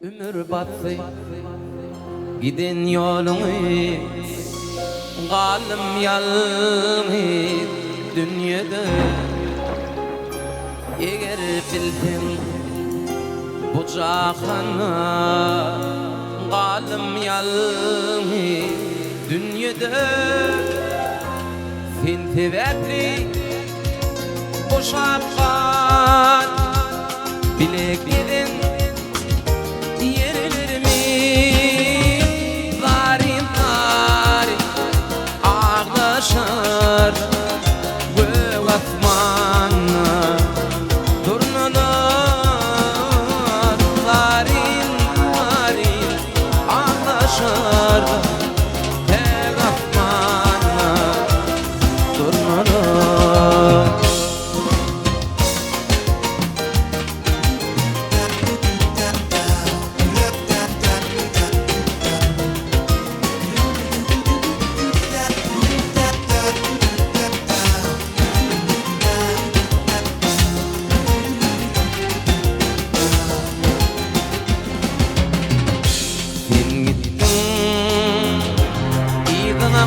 Ömür battı giden yolunu, kalım yalnız dünyada. Eğer bildin bu cahana, kalım yalnız dünyada. Sen sebepli boşapkan bileklerin yerlerimi, varin varin ağlaşar gök asmanına turnalar. Varin varin ağlaşar gök asmanına turnalar.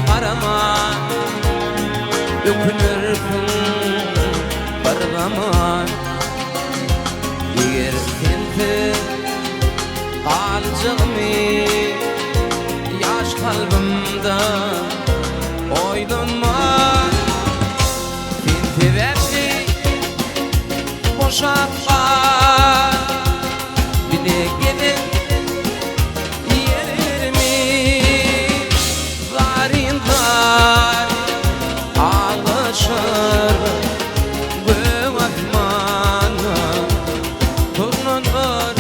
Karama öpünürsün bir zaman. Eğer sensiz kalacağımı yaş kalbimde oylunma. Sen sebepli boşapkan bileklerin yerlerimi, varin varin ağlaşar gök asmanına turnalar.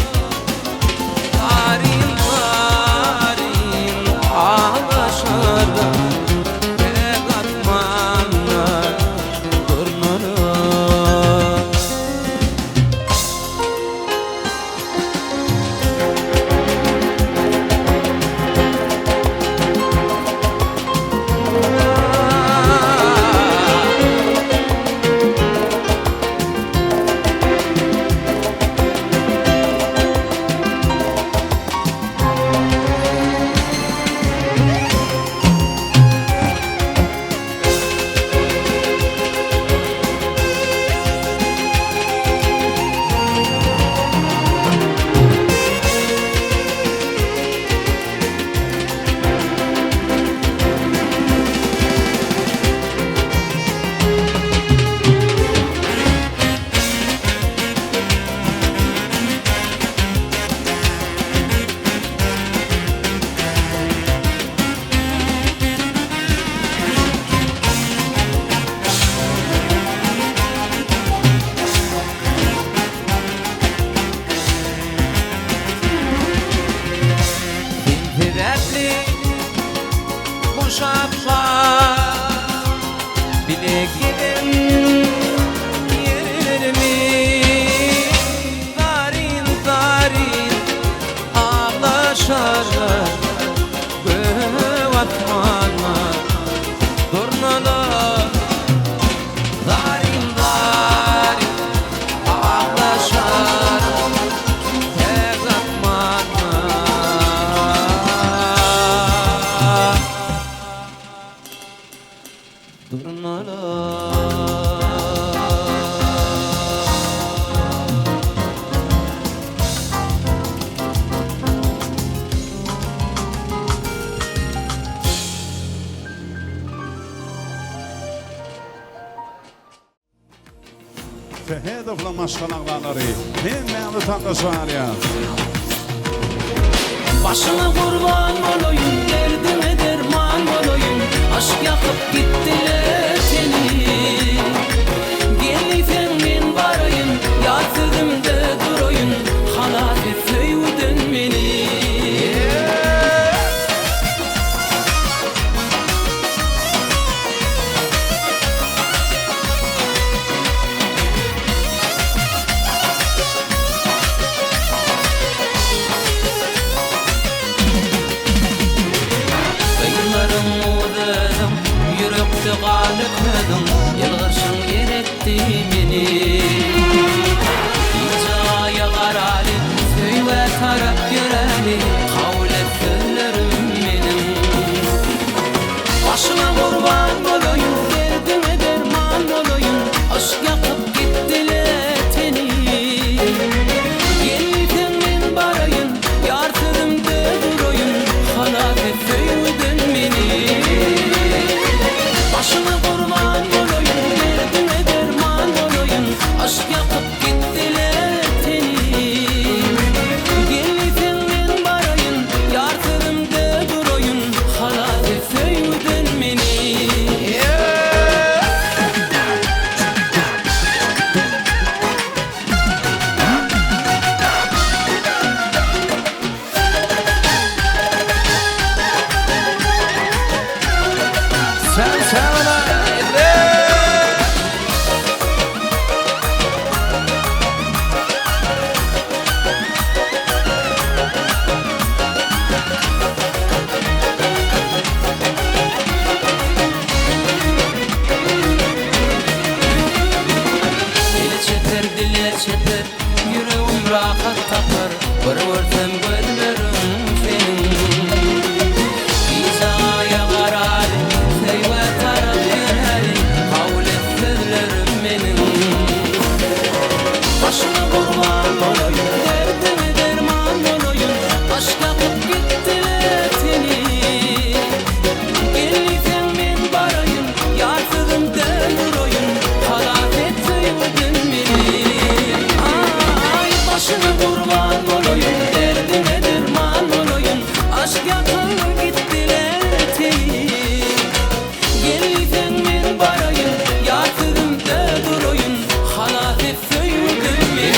Varin varin ağlaşar gök asmanına turnalar. Boşapkan bileklerin yerlerimi, varin varin ağlaşar gök asmanına turnalar. Varin varin ağlaşar gök asmanına turnalar. Fehedovla maşkan ağlarları men məni tanışar ya. Başına kurban olayım, derdime derman olayım. Aşk yakıp gittiler seni. Geliysen ben varayım, yar sözümde durayım. Halat et söğüdün beni. Dayılarım uğradım, yürekte hali Kavul et sözlerim benim Başına kurban olayım Derdime derman olayım Aşk yakıp gittiler teni Gelsen men barayın Yartırımda durayım Halat et söydün beni Başına kurban olayım Derdime derman olayım Aşk yakıp gittiler teni Gelsen men barayın Yartırımda durayım Halat et söydün beni Sen sevene Dili çeter, dili çeter Yüreğim rahat tapar Bir görsem gözlerim senin İzaya karar Seyve taraf yerhali Kavul et sözlerim benim Başına kurban olayım Derdime derman olayım Aşk yakıp gittiler seni Gelsen men barayım Yarsızımda durayım Halat et söydün beni Ay başına kurban olayım Derdime derman olayım Aşk yakıp gittiler seni Gelsen men barayım Yarsızımda durayım Halat et söydün beni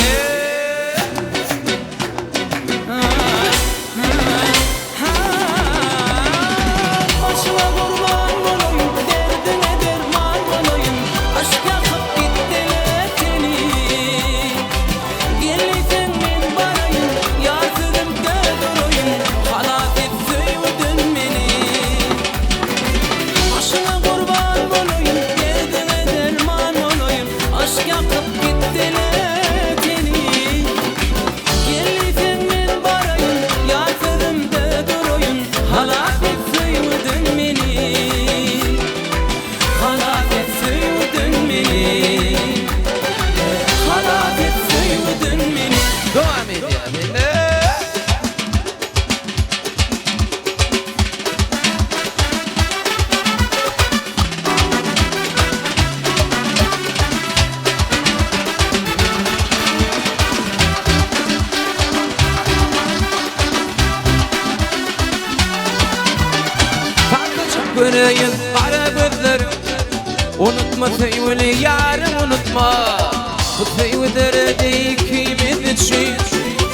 Başına kurban olayım Derdine derman olayım Aşk yakıp gittiler seni Gelsen men barayım Yarsızımda durayım Halat et söydün beni Başına kurban olayım Derdine derman olayım Aşk yakıp gittiler seni Gelsen men barayım Yarsızımda durayım Halat et söydün beni Halat et söydün beni Halat et söydün beni Devam ediyor beni Tatlıcık göreyim kara gözlerim Unutma sevgili yarım unutma Bu sevgileri değil ikimiz için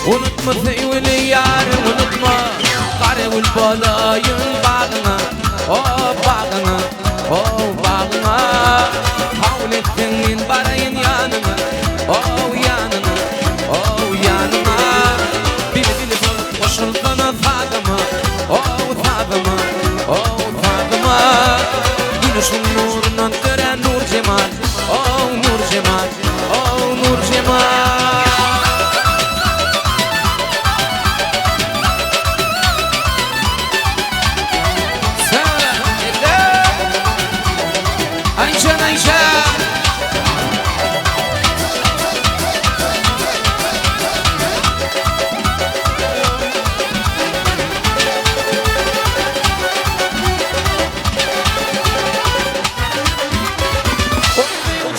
Unutma sevgili yarım unutma Karevul balayın bağına Oh bağına Oh bağına Havl ettin min barayın yanına Oh yanına Oh yanına Bili bili balık koşul sana sadıma Oh sadıma Oh sadıma Güneşin nurundan gören nur cemal Oh nur cemal Oh nur cemal Ayşe Ayşe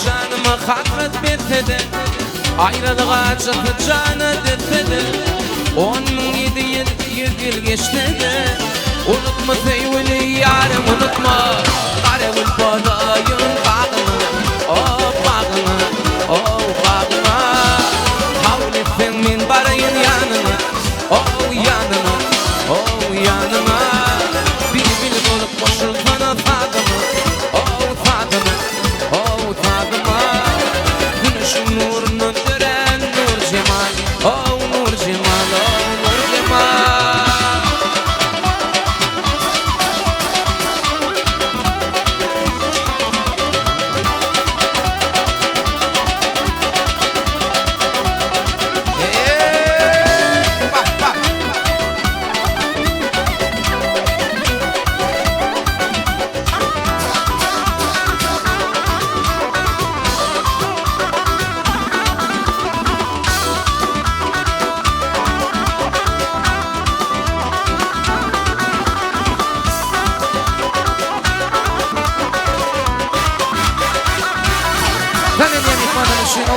Canıma hasret betsede Ayrılığa çıktı canı detsede 17 yıl geçti de Unutma sevgili yarım unutma Karevul balayın bağına Oh bağına Oh bağına Havl etsen min barayın yanına Oh yanına Oh yanına Bili bili bolup koşul sana sadıma Oh sadıma Oh sadıma Güneşin nurundan gören nur cemal Oh nur cemal Oh nur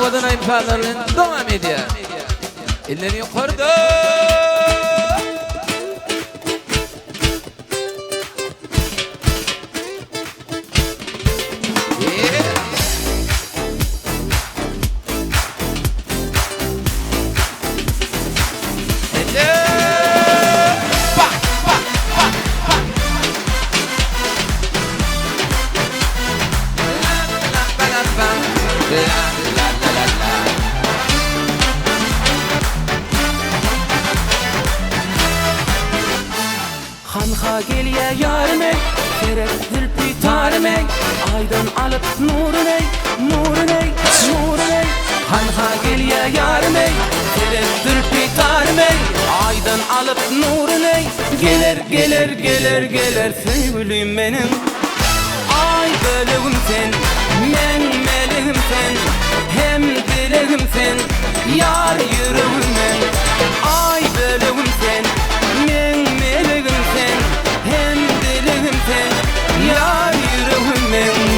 Şahmadan ayıplarının devam ediyor. Elleri yukarıda. Hanha geliye yarime, gerek zülfü tarime, aydan alıp nurune, nurune, nurune. Hanha geliye yarime, gerek zülfü tarime, aydan alıp nurune. Gelir, gelir, gelir, gelir sevgilim benim. Ay bölüğüm sen, men meleğim sen, hem dileğim sen, yar yüreğim ben. Ay bölüğüm sen, men meleğim sen, hem dileğim sen, yar yüreğim ben.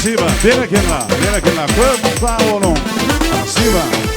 Спасибо. Берекелла. Көп сау болуң. Спасибо.